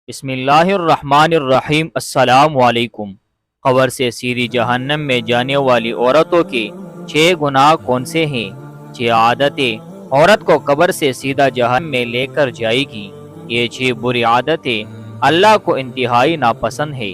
بسم اللہ الرحمن الرحیم۔ السلام علیکم۔ قبر سے سیدھی جہنم میں جانے والی عورتوں کے 6 گناہ کون سے ہیں؟ 6 عادتیں عورت کو قبر سے سیدھا جہنم میں لے کر جائے گی۔ یہ 6 بری عادتیں اللہ کو انتہائی ناپسند ہے۔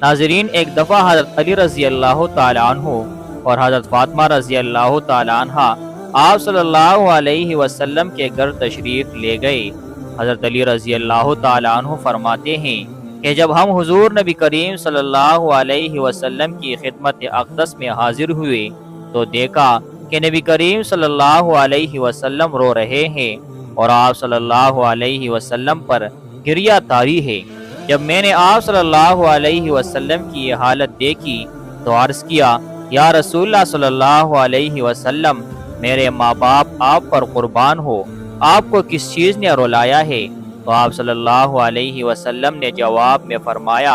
ناظرین، ایک دفعہ حضرت علی رضی اللہ تعالیٰ عنہ اور حضرت فاطمہ رضی اللہ تعالیٰ عنہ آپ صلی اللہ علیہ وسلم کے گھر تشریف لے گئے۔ حضرت علی رضی اللہ تعالیٰ عنہ فرماتے ہیں کہ جب ہم حضور نبی کریم صلی اللہ علیہ وسلم کی خدمت اقدس میں حاضر ہوئے تو دیکھا کہ نبی کریم صلی اللہ علیہ وسلم رو رہے ہیں اور آپ صلی اللہ علیہ وسلم پر گریہ طاری ہے۔ جب میں نے آپ صلی اللہ علیہ وسلم کی یہ حالت دیکھی تو عرض کیا، یا رسول اللہ صلی اللہ علیہ وسلم، میرے ماں باپ آپ پر قربان ہو، آپ کو کس چیز نے رلایا ہے؟ تو آپ صلی اللہ علیہ وسلم نے جواب میں فرمایا،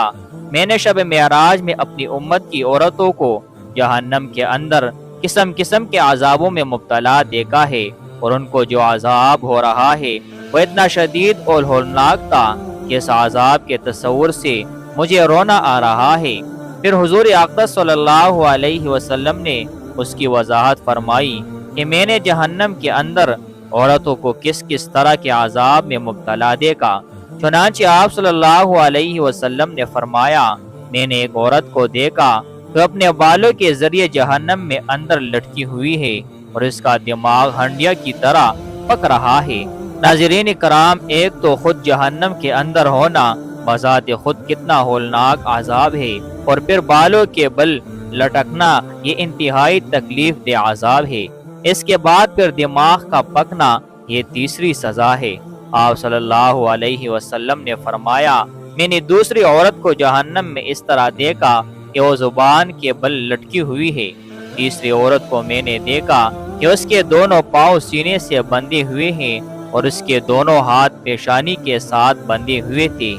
میں نے شب معراج میں اپنی امت کی عورتوں کو جہنم کے اندر قسم قسم کے عذابوں میں مبتلا دیکھا ہے، اور ان کو جو عذاب ہو رہا ہے وہ اتنا شدید اور ہولناک تھا کہ اس عذاب کے تصور سے مجھے رونا آ رہا ہے۔ پھر حضور اقدس صلی اللہ علیہ وسلم نے اس کی وضاحت فرمائی کہ میں نے جہنم کے اندر عورتوں کو کس کس طرح کے عذاب میں مبتلا دیکھا۔ چنانچہ آپ صلی اللہ علیہ وسلم نے فرمایا، میں نے ایک عورت کو دیکھا جو اپنے بالوں کے ذریعے جہنم میں اندر لٹکی ہوئی ہے اور اس کا دماغ ہنڈیا کی طرح پک رہا ہے۔ ناظرین کرام، ایک تو خود جہنم کے اندر ہونا بذات خود کتنا ہولناک عذاب ہے، اور پھر بالوں کے بل لٹکنا یہ انتہائی تکلیف دہ عذاب ہے۔ اس کے بعد پھر دماغ کا پکنا یہ تیسری سزا ہے۔ آپ صلی اللہ علیہ وسلم نے فرمایا، میں نے دوسری عورت کو جہنم میں اس طرح دیکھا کہ وہ زبان کے بل لٹکی ہوئی ہے۔ تیسری عورت کو میں نے دیکھا کہ اس کے دونوں پاؤں سینے سے بندھے ہوئے ہیں اور اس کے دونوں ہاتھ پیشانی کے ساتھ بندھے ہوئے تھے۔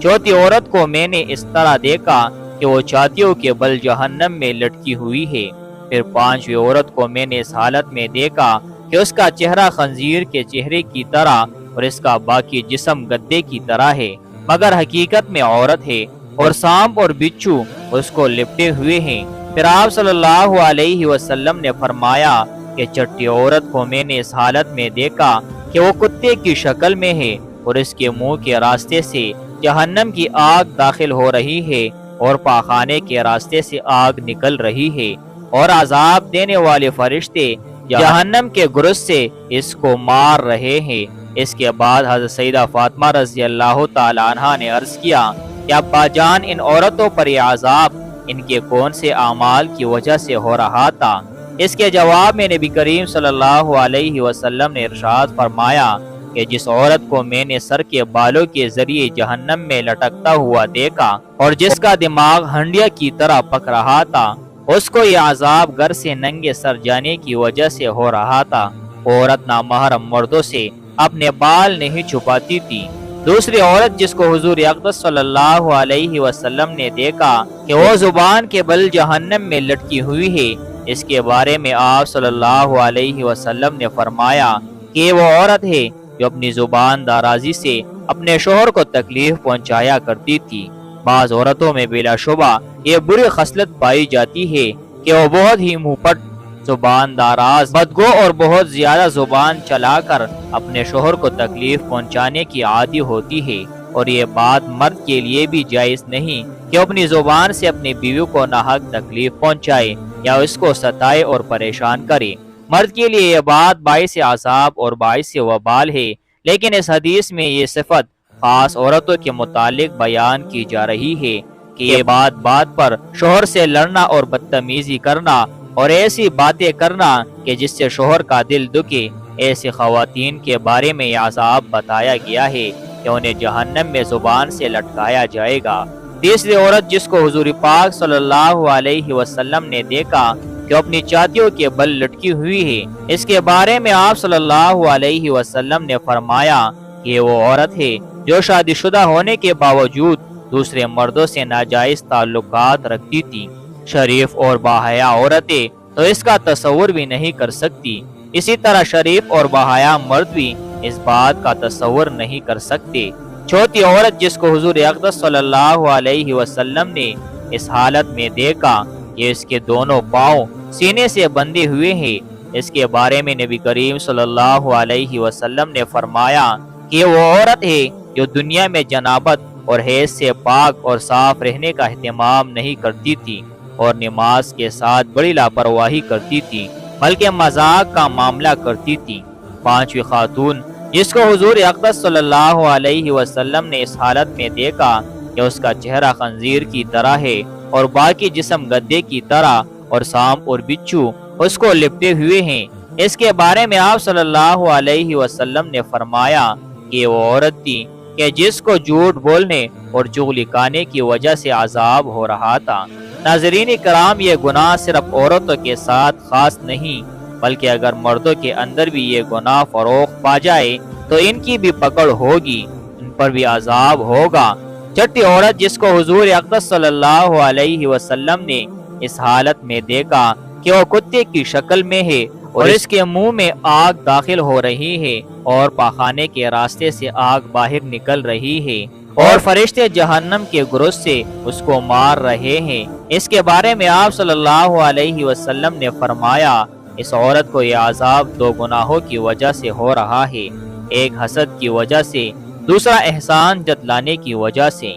چوتھی عورت کو میں نے اس طرح دیکھا کہ وہ چھاتیوں کے بل جہنم میں لٹکی ہوئی ہے۔ پھر پانچویں عورت کو میں نے اس حالت میں دیکھا کہ اس کا چہرہ خنزیر کے چہرے کی طرح اور اس کا باقی جسم گدے کی طرح ہے، مگر حقیقت میں عورت ہے، اور سانپ اور بچھو اس کو لپٹے ہوئے ہیں۔ پھر آپ صلی اللہ علیہ وسلم نے فرمایا کہ چھٹی عورت کو میں نے اس حالت میں دیکھا کہ وہ کتے کی شکل میں ہے اور اس کے منہ کے راستے سے جہنم کی آگ داخل ہو رہی ہے اور پاخانے کے راستے سے آگ نکل رہی ہے، اور عذاب دینے والے فرشتے جہنم کے گرز سے اس کو مار رہے ہیں۔ اس کے بعد حضرت سیدہ فاطمہ رضی اللہ تعالیٰ عنہ نے عرض کیا کہ ابا جان، ان عورتوں پر یہ عذاب ان کے کون سے اعمال کی وجہ سے ہو رہا تھا؟ اس کے جواب میں نبی کریم صلی اللہ علیہ وسلم نے ارشاد فرمایا کہ جس عورت کو میں نے سر کے بالوں کے ذریعے جہنم میں لٹکتا ہوا دیکھا اور جس کا دماغ ہنڈیا کی طرح پک رہا تھا، اس کو یہ عذاب گھر سے ننگے سر جانے کی وجہ سے ہو رہا تھا۔ عورت نامحرم مردوں سے اپنے بال نہیں چھپاتی تھی۔ دوسری عورت جس کو حضور اقدس صلی اللہ علیہ وسلم نے دیکھا کہ وہ زبان کے بل جہنم میں لٹکی ہوئی ہے، اس کے بارے میں آپ صلی اللہ علیہ وسلم نے فرمایا کہ وہ عورت ہے جو اپنی زبان درازی سے اپنے شوہر کو تکلیف پہنچایا کرتی تھی۔ بعض عورتوں میں بلا شبہ یہ بری خصلت پائی جاتی ہے کہ وہ بہت ہی منہ پٹ، زبان دراز، بدگو اور بہت زیادہ زبان چلا کر اپنے شوہر کو تکلیف پہنچانے کی عادی ہوتی ہے، اور یہ بات مرد کے لیے بھی جائز نہیں کہ اپنی زبان سے اپنی بیوی کو ناحق تکلیف پہنچائے یا اس کو ستائے اور پریشان کرے۔ مرد کے لیے یہ بات باعث عذاب اور باعث وبال ہے، لیکن اس حدیث میں یہ صفت خاص عورتوں کے متعلق بیان کی جا رہی ہے کہ یہ بات بات پر شوہر سے لڑنا اور بدتمیزی کرنا اور ایسی باتیں کرنا کہ جس سے شوہر کا دل دکھے، ایسی خواتین کے بارے میں یہ عذاب بتایا گیا ہے کہ انہیں جہنم میں زبان سے لٹکایا جائے گا۔ تیسری عورت جس کو حضور پاک صلی اللہ علیہ وسلم نے دیکھا کہ اپنی چھاتیوں کے بل لٹکی ہوئی ہے، اس کے بارے میں آپ صلی اللہ علیہ وسلم نے فرمایا کہ وہ عورت ہے جو شادی شدہ ہونے کے باوجود دوسرے مردوں سے ناجائز تعلقات رکھتی تھی۔ شریف اور باحیا عورتیں تو اس کا تصور بھی نہیں کر سکتی، اسی طرح شریف اور باحیا مرد بھی اس بات کا تصور نہیں کر سکتے۔ چھوٹی عورت جس کو حضور اقدس صلی اللہ علیہ وسلم نے اس حالت میں دیکھا کہ اس کے دونوں پاؤں سینے سے بندھے ہوئے ہیں، اس کے بارے میں نبی کریم صلی اللہ علیہ وسلم نے فرمایا کہ وہ عورت ہے جو دنیا میں جنابت اور حیض سے پاک اور صاف رہنے کا اہتمام نہیں کرتی تھی اور نماز کے ساتھ بڑی لاپرواہی کرتی تھی، بلکہ مذاق کا معاملہ کرتی تھی۔ پانچویں خاتون جس کو حضور اقدس صلی اللہ علیہ وسلم نے اس حالت میں دیکھا کہ اس کا چہرہ خنزیر کی طرح ہے اور باقی جسم گدے کی طرح اور سانپ اور بچھو اس کو لپٹے ہوئے ہیں، اس کے بارے میں آپ صلی اللہ علیہ وسلم نے فرمایا کہ وہ عورت تھی کہ جس کو جھوٹ بولنے اور چغلی کھانے کی وجہ سے عذاب ہو رہا تھا۔ ناظرین کرام، یہ گناہ صرف عورتوں کے ساتھ خاص نہیں بلکہ اگر مردوں کے اندر بھی یہ گناہ فروغ پا جائے تو ان کی بھی پکڑ ہوگی، ان پر بھی عذاب ہوگا۔ چھٹی عورت جس کو حضور اقدس صلی اللہ علیہ وسلم نے اس حالت میں دیکھا کہ وہ کتے کی شکل میں ہے اور اس کے منہ میں آگ داخل ہو رہی ہے اور پاخانے کے راستے سے آگ باہر نکل رہی ہے اور فرشتے جہنم کے گرز سے اس کو مار رہے ہیں، اس کے بارے میں آپ صلی اللہ علیہ وسلم نے فرمایا اس عورت کو یہ عذاب دو گناہوں کی وجہ سے ہو رہا ہے، ایک حسد کی وجہ سے، دوسرا احسان جتلانے کی وجہ سے۔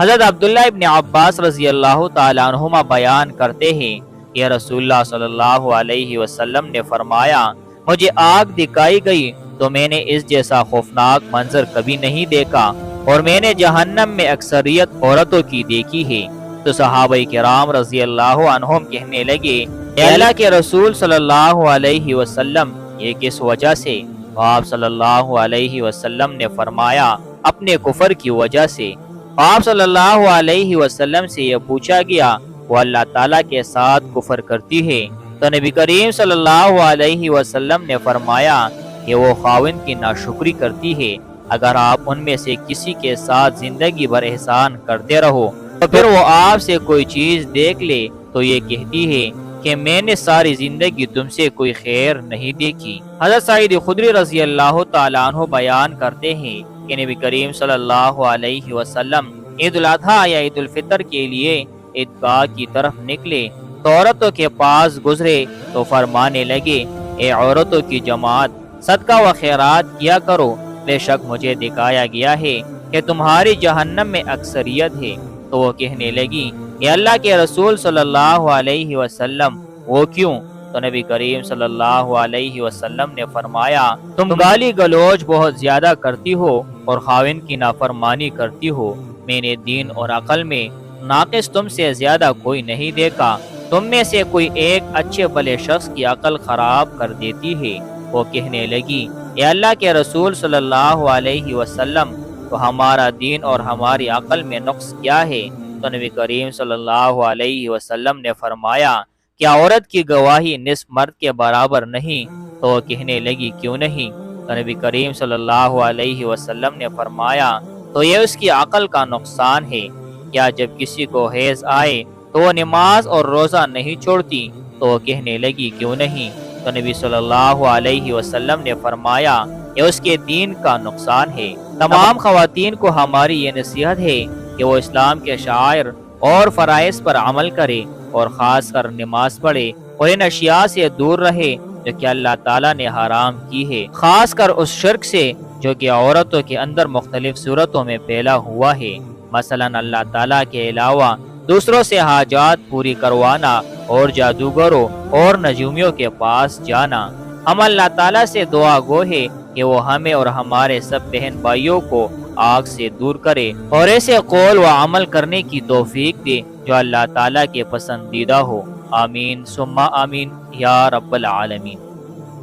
حضرت عبداللہ ابن عباس رضی اللہ تعالیٰ عنہما بیان کرتے ہیں کہ رسول اللہ صلی اللہ علیہ وسلم نے فرمایا مجھے آگ دکھائی گئی تو میں نے اس جیسا خوفناک منظر کبھی نہیں دیکھا اور میں نے جہنم میں اکثریت عورتوں کی دیکھی ہے۔ تو صحابہ کرام رضی اللہ عنہم کہنے لگے اے اللہ کے رسول صلی اللہ علیہ وسلم یہ کس وجہ سے؟ آپ صلی اللہ علیہ وسلم نے فرمایا اپنے کفر کی وجہ سے۔ آپ صلی اللہ علیہ وسلم سے یہ پوچھا گیا وہ اللہ تعالیٰ کے ساتھ کفر کرتی ہے تو نبی کریم صلی اللہ علیہ وسلم نے فرمایا کہ وہ خاوند کی ناشکری کرتی ہے، اگر آپ ان میں سے کسی کے ساتھ زندگی بھر احسان کرتے رہو تو پھر وہ آپ سے کوئی چیز دیکھ لے تو یہ کہتی ہے کہ میں نے ساری زندگی تم سے کوئی خیر نہیں دیکھی۔ حضرت سعید خدری رضی اللہ تعالیٰ عنہ بیان کرتے ہیں کہ نبی کریم صلی اللہ علیہ وسلم عید الاضحیٰ یا عید الفطر کے لیے عیدگاہ کی طرف نکلے تو عورتوں کے پاس گزرے تو فرمانے لگے اے عورتوں کی جماعت صدقہ و خیرات کیا کرو، بے شک مجھے دکھایا گیا ہے کہ تمہاری جہنم میں اکثریت ہے۔ تو وہ کہنے لگی کہ اللہ کے رسول صلی اللہ علیہ وسلم وہ کیوں؟ تو نبی کریم صلی اللہ علیہ وسلم نے فرمایا تم گالی گلوچ بہت زیادہ کرتی ہو اور خاوند کی نافرمانی کرتی ہو، میں نے دین اور عقل میں ناقص تم سے زیادہ کوئی نہیں دیکھا، تم میں سے کوئی ایک اچھے بھلے شخص کی عقل خراب کر دیتی ہے۔ وہ کہنے لگی اے اللہ کے رسول صلی اللہ علیہ وسلم تو ہمارا دین اور ہماری عقل میں نقص کیا ہے؟ تو نبی کریم صلی اللہ علیہ وسلم نے فرمایا کیا عورت کی گواہی نصف مرد کے برابر نہیں؟ تو وہ کہنے لگی کیوں نہیں؟ تو نبی کریم صلی اللہ علیہ وسلم نے فرمایا تو یہ اس کی عقل کا نقصان ہے، کیا جب کسی کو حیض آئے تو وہ نماز اور روزہ نہیں چھوڑتی؟ تو وہ کہنے لگی کیوں نہیں؟ تو نبی صلی اللہ علیہ وسلم نے فرمایا یہ اس کے دین کا نقصان ہے۔ تمام خواتین کو ہماری یہ نصیحت ہے کہ وہ اسلام کے شعائر اور فرائض پر عمل کرے اور خاص کر نماز پڑھے اور ان اشیاء سے دور رہے جو کہ اللہ تعالیٰ نے حرام کی ہے، خاص کر اس شرک سے جو کہ عورتوں کے اندر مختلف صورتوں میں پھیلا ہوا ہے، مثلا اللہ تعالیٰ کے علاوہ دوسروں سے حاجات پوری کروانا اور جادوگروں اور نجومیوں کے پاس جانا۔ ہم اللہ تعالیٰ سے دعا گو ہے کہ وہ ہمیں اور ہمارے سب بہن بھائیوں کو آگ سے دور کرے اور ایسے قول و عمل کرنے کی توفیق دے جو اللہ تعالیٰ کے پسندیدہ ہو۔ آمین ثم آمین یا رب العالمین۔